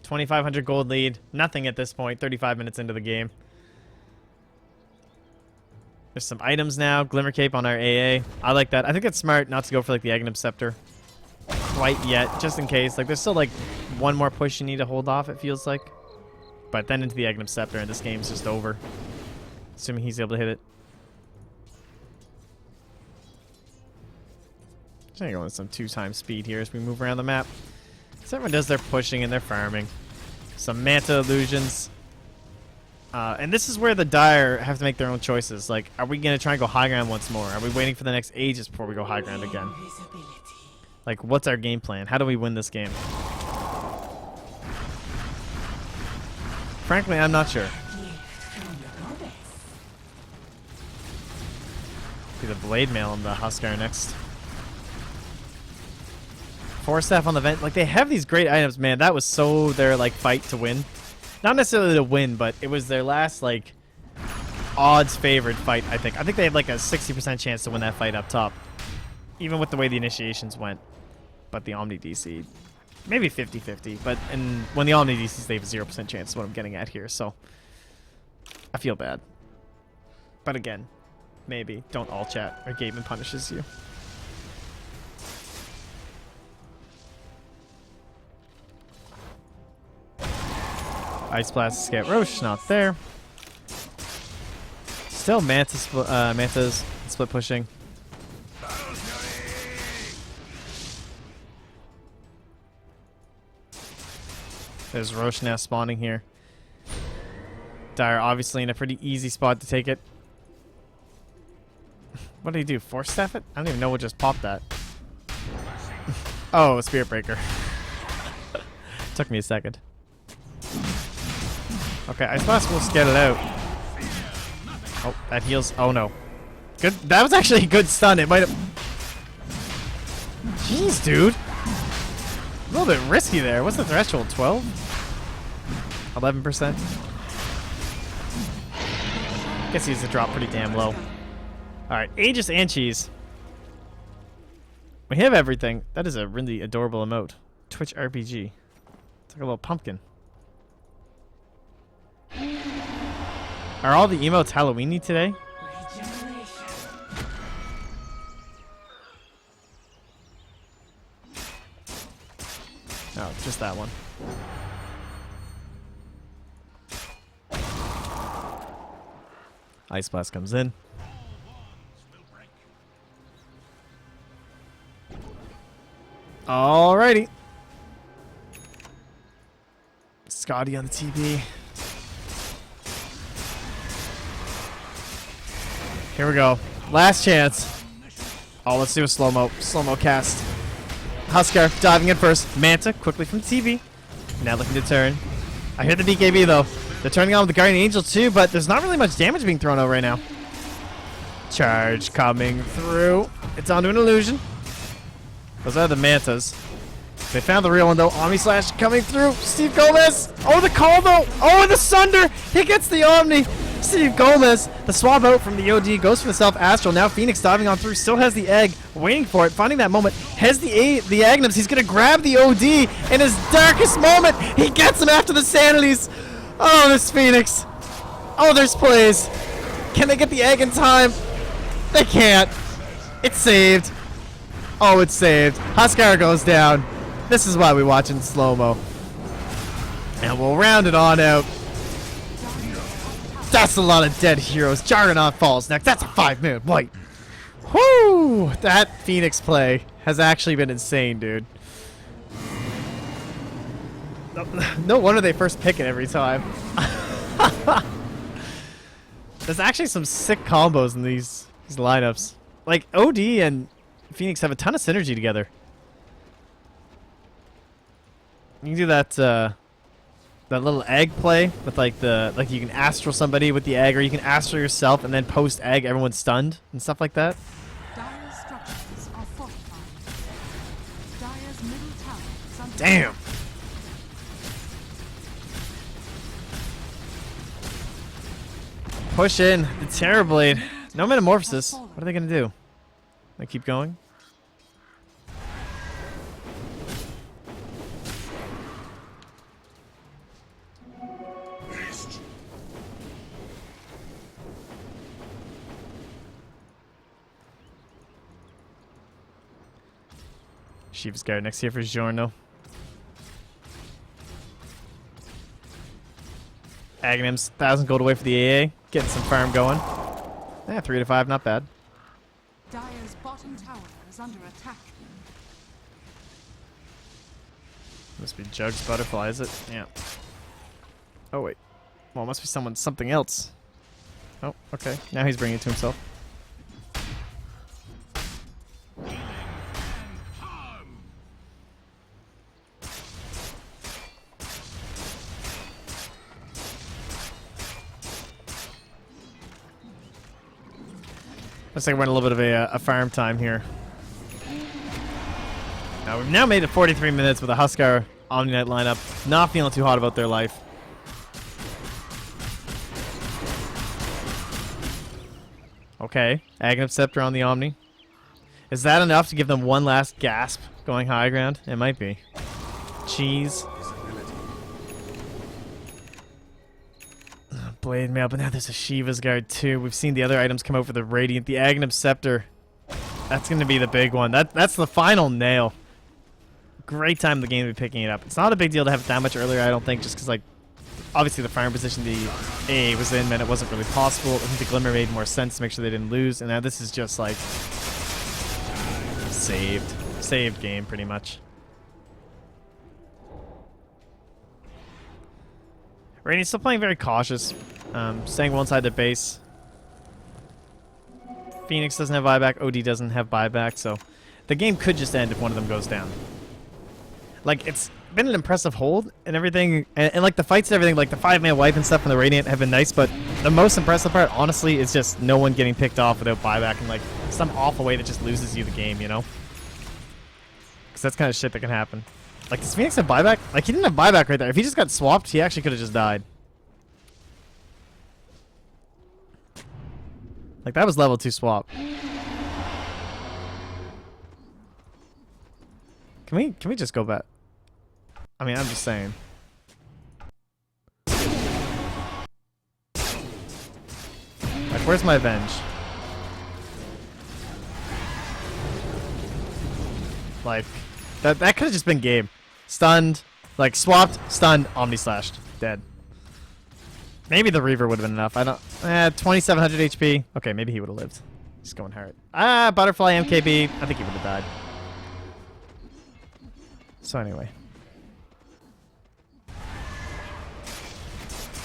2,500 gold lead. Nothing at this point. 35 minutes into the game. There's some items now. Glimmer Cape on our AA. I like that. I think it's smart not to go for like the Aghanim Scepter quite yet, just in case. Like, there's still like one more push you need to hold off, it feels like. But then into the Aghanim Scepter, and this game's just over. Assuming he's able to hit it. Just gonna go with some 2x speed here as we move around the map. So everyone does their pushing and their farming. Some Manta illusions. And this is where the Dire have to make their own choices. Like, are we going to try and go high ground once more? Are we waiting for the next Aegis before we go high ground again? Like, what's our game plan? How do we win this game? Frankly, I'm not sure. See the Blade Mail on the Huskar next. 4 staff on the vent. Like, they have these great items, man. That was so their, like, fight to win. Not necessarily to win, but it was their last, like, odds favored fight, I think. I think they had, like, a 60% chance to win that fight up top. Even with the way the initiations went. But the Omni DC, maybe 50-50. But when the Omni DCs, they have a 0% chance is what I'm getting at here. So, I feel bad. But again, maybe. Don't all chat or Gaben punishes you. Ice Blast, Scout Roche, not there. Still Manta's split pushing. There's Roche now spawning here. Dire obviously in a pretty easy spot to take it. What did he do? Force staff it? I don't even know what just popped that. Oh, a Spirit Breaker. Took me a second. Okay, Ice Blast will get it out. Oh, that heals. Oh no. Good. That was actually a good stun. It might have. Jeez, dude. A little bit risky there. What's the threshold? 12? 11%? Guess he needs to drop pretty damn low. Alright, Aegis and Cheese. We have everything. That is a really adorable emote. Twitch RPG. It's like a little pumpkin. Are all the emotes Halloween-y today? Oh, just that one. Ice Blast comes in. Alrighty. Scotty on the TV. Here we go. Last chance. Oh, let's do a slow-mo. Slow-mo cast. Huskar diving in first. Manta quickly from the TV. Now looking to turn. I hear the BKB though. They're turning on with the Guardian Angel too, but there's not really much damage being thrown out right now. Charge coming through. It's onto an illusion. Those are the Mantas. They found the real one though. Omni Slash coming through. Steve Gomez. Oh, the call though. Oh, and the Sunder. He gets the Omni. Steve Gomez. The swap out from the OD goes for the Self Astral. Now Phoenix diving on through. Still has the egg. Waiting for it. Finding that moment. Has the Agnums. He's going to grab the OD in his darkest moment. He gets him after the Sanities. Oh, this Phoenix. Oh, there's plays. Can they get the egg in time? They can't. It's saved. Oh, it's saved. Huskar goes down. This is why we watch in slow-mo. And we'll round it on out. That's a lot of dead heroes. Juggernaut falls next. That's a 5-minute white. Whoo! That Phoenix play has actually been insane, dude. No wonder they first pick it every time. There's actually some sick combos in these lineups. Like, OD and Phoenix have a ton of synergy together. You can do that that little egg play with like you can astral somebody with the egg, or you can astral yourself and then post egg everyone's stunned and stuff like that. Dire's structures are fortified. Dire's middle tower is under Damn. Push in the Terror Blade. No metamorphosis. What are they gonna do? They keep going. Shiva's guard next here for Giorno. Aghanims, 1,000 gold away for the AA. Getting some farm going. Yeah, 3 to 5, not bad. Dire's bottom tower is under attack. Must be Jug's Butterfly, is it? Yeah. Oh, wait. Well, it must be something else. Oh, okay. Now he's bringing it to himself. Looks like we're in a little bit of a farm time here. Now we've now made it 43 minutes with a Huskar Omni Knight lineup. Not feeling too hot about their life. Okay, Aghanim Scepter on the Omni. Is that enough to give them one last gasp going high ground? It might be. Cheese. Blade Mail, but now there's a Shiva's Guard too. We've seen the other items come out for the Radiant. The Aghanim Scepter. That's going to be the big one. That's the final nail. Great time in the game to be picking it up. It's not a big deal to have it that much earlier, I don't think, just because, like, obviously the farm position the AA was in meant it wasn't really possible. I think the Glimmer made more sense to make sure they didn't lose, and now this is just, like, saved. Saved game, pretty much. Radiant's still playing very cautious, staying one side of the base. Phoenix doesn't have buyback, OD doesn't have buyback, so the game could just end if one of them goes down. Like, it's been an impressive hold and everything, and like the fights and everything, like the 5-man wipe and stuff from the Radiant have been nice, but the most impressive part, honestly, is just no one getting picked off without buyback and like some awful way that just loses you the game, you know? because that's kind of shit that can happen. Like, does Phoenix have buyback? Like, he didn't have buyback right there. If he just got swapped, he actually could have just died. Like, that was level 2 swap. Can we just go back? I mean, I'm just saying. Like, where's my avenge? Like, that could have just been game. Stunned, like, swapped, stunned, Omni slashed, dead. Maybe the Reaver would have been enough. I don't. 2,700 HP. Okay, maybe he would have lived. He's going hard. Butterfly MKB. I think he would have died. So anyway,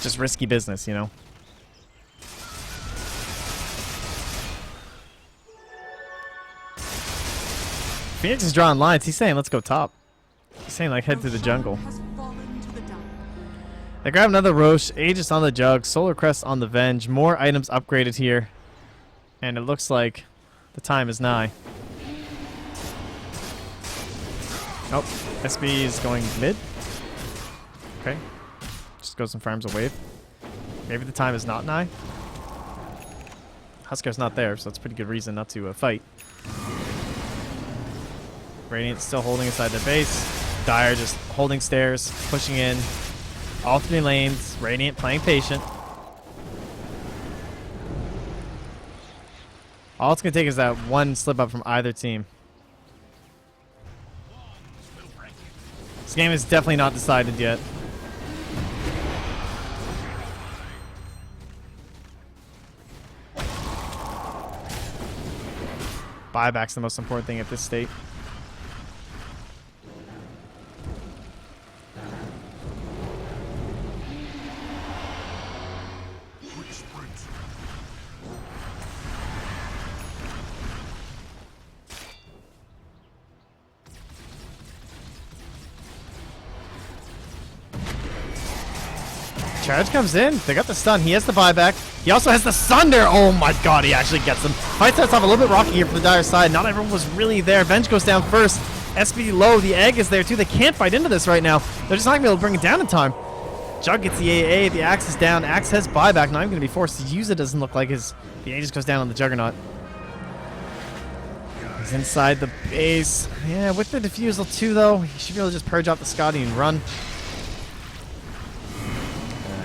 just risky business, you know. Phoenix is drawing lines. He's saying, let's go top. He's saying, like, head through the jungle. They grab another Roche. Aegis on the Jug. Solar Crest on the Venge. More items upgraded here. And it looks like the time is nigh. Oh, SB is going mid. Okay. Just goes and farms a wave. Maybe the time is not nigh. Huskar's not there, so that's a pretty good reason not to fight. Radiant's still holding inside their base. Dire just holding stairs, pushing in. All 3 lanes. Radiant playing patient. All it's going to take is that one slip up from either team. This game is definitely not decided yet. Buyback's the most important thing at this state. Charge comes in. They got the stun. He has the buyback. He also has the Sunder. Oh my god, he actually gets them. Fight starts off a little bit rocky here for the Dire side. Not everyone was really there. Venge goes down first. SB low. The egg is there too. They can't fight into this right now. They're just not going to be able to bring it down in time. Jug gets the AA. The Axe is down. Axe has buyback. Not even going to be forced to use it. Doesn't look like his. The A just goes down on the Juggernaut. He's inside the base. Yeah, with the defusal too though. He should be able to just purge off the Scotty and run.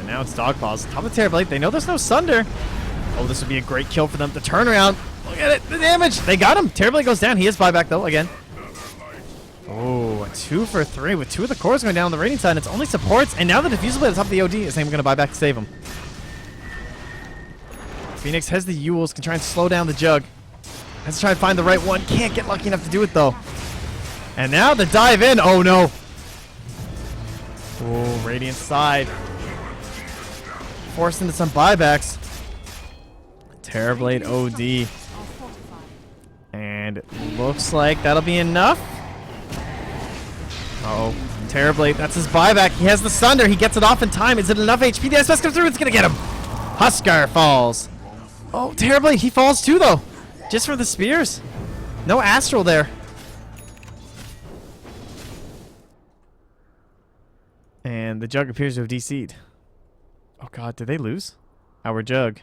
Now it's Dogpaws. Top of Terrorblade. They know there's no Sunder. Oh, this would be a great kill for them. The turnaround. Look at it. The damage. They got him. Terrorblade goes down. He is buyback, though, again. Oh, 2 for 3 with 2 of the cores going down on the rating side. It's only supports. And now the defusal at the top of the OD is saying we're going to buy back to save him. Phoenix has the Yules. Can try and slow down the Jug. Has to try and find the right one. Can't get lucky enough to do it, though. And now the dive in. Oh, no. Oh, Radiant side. Forced into some buybacks. Terrorblade OD. And it looks like that'll be enough. Uh-oh. Terrorblade, that's his buyback. He has the Sunder. He gets it off in time. Is it enough HP? The SS comes through. It's going to get him. Huskar falls. Oh, Terrorblade. He falls too, though. Just for the spears. No Astral there. And the Jug appears to have DC'd. Oh god, did they lose? Our Jug.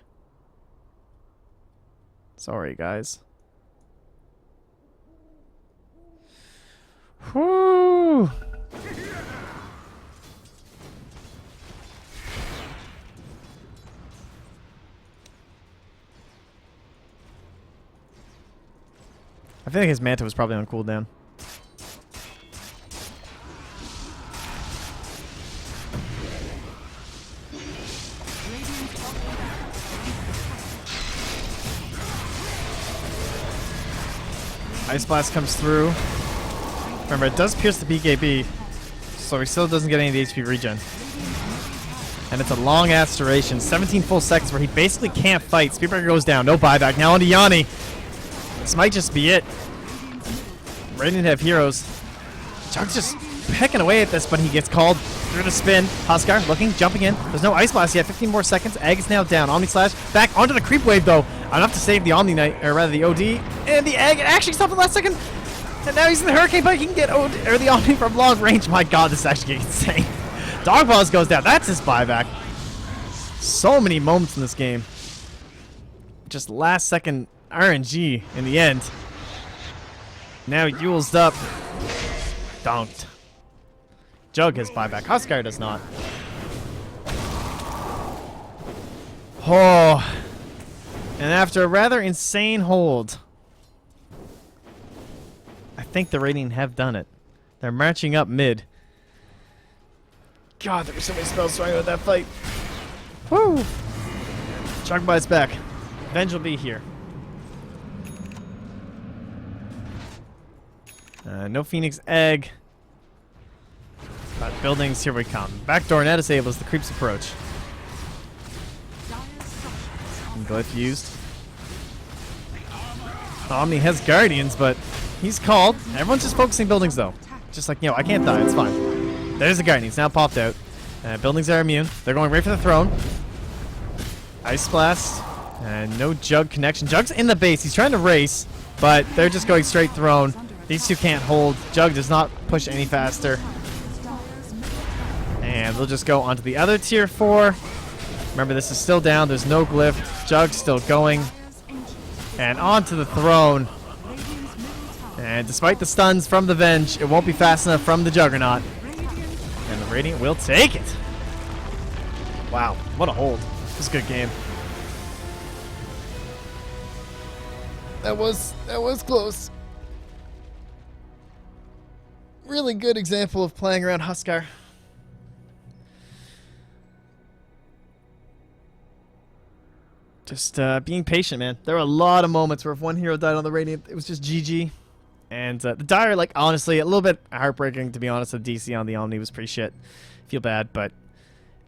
Sorry, guys. Whoo! I feel like his Manta was probably on cooldown. Ice Blast comes through. Remember, it does pierce the BKB, so he still doesn't get any of the HP regen. And it's a long-ass duration. 17 full seconds where he basically can't fight. Speedbreaker goes down. No buyback. Now onto Yanni. This might just be it. Radiant have heroes. Jug's just pecking away at this, but he gets called through the spin. Huskar looking, jumping in. There's no Ice Blast yet. 15 more seconds. Egg is now down. Omni Slash back onto the creep wave, though. Enough to save the Omni Knight, or rather the OD. And the Egg, it actually stopped at the last second. And now he's in the Hurricane, but he can get or the Omni from long range. My god, this is actually getting insane. Dog Paws goes down. That's his buyback. So many moments in this game. Just last second RNG in the end. Now Yule's up. Don't. Jug has buyback. Huskar does not. Oh. And after a rather insane hold, I think the Radiant have done it. They're marching up mid. God, there were so many spells throwing with that fight. Woo! Chug bites back. Venge will be here. No Phoenix Egg. But buildings, here we come. Backdoor net disables the creeps approach. Glyph used. Omni has Guardians, but he's called. Everyone's just focusing buildings, though. Just like, I can't die. It's fine. There's the Guardian. He's now popped out. Buildings are immune. They're going right for the throne. Ice Blast. And no Jug connection. Jug's in the base. He's trying to race, but they're just going straight throne. These two can't hold. Jug does not push any faster. And they'll just go onto the other tier 4. Remember, this is still down. There's no glyph. Jug's still going. And onto the throne. And despite the stuns from the Venge, it won't be fast enough from the Juggernaut. And the Radiant will take it. Wow, what a hold. This was a good game. That was close. Really good example of playing around Huskar. Just being patient, man. There were a lot of moments where if one hero died on the Radiant, it was just GG. And the Dire, like, honestly, a little bit heartbreaking, to be honest. The DC on the Omni was pretty shit. Feel bad, but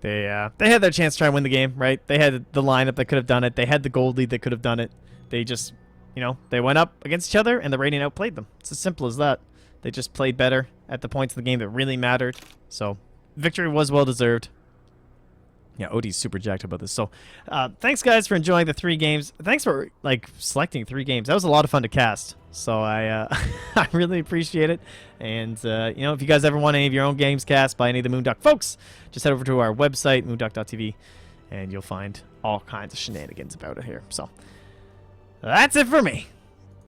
they had their chance to try and win the game, right? They had the lineup that could have done it. They had the gold lead that could have done it. They just, they went up against each other, and the Radiant outplayed them. It's as simple as that. They just played better at the points of the game that really mattered. So, victory was well-deserved. Yeah, Odie's super jacked about this. So, thanks, guys, for enjoying the 3 games. Thanks for, selecting 3 games. That was a lot of fun to cast. So, I I really appreciate it. And, if you guys ever want any of your own games cast by any of the Moonduck folks, just head over to our website, moonducktv, and you'll find all kinds of shenanigans about it here. So, that's it for me.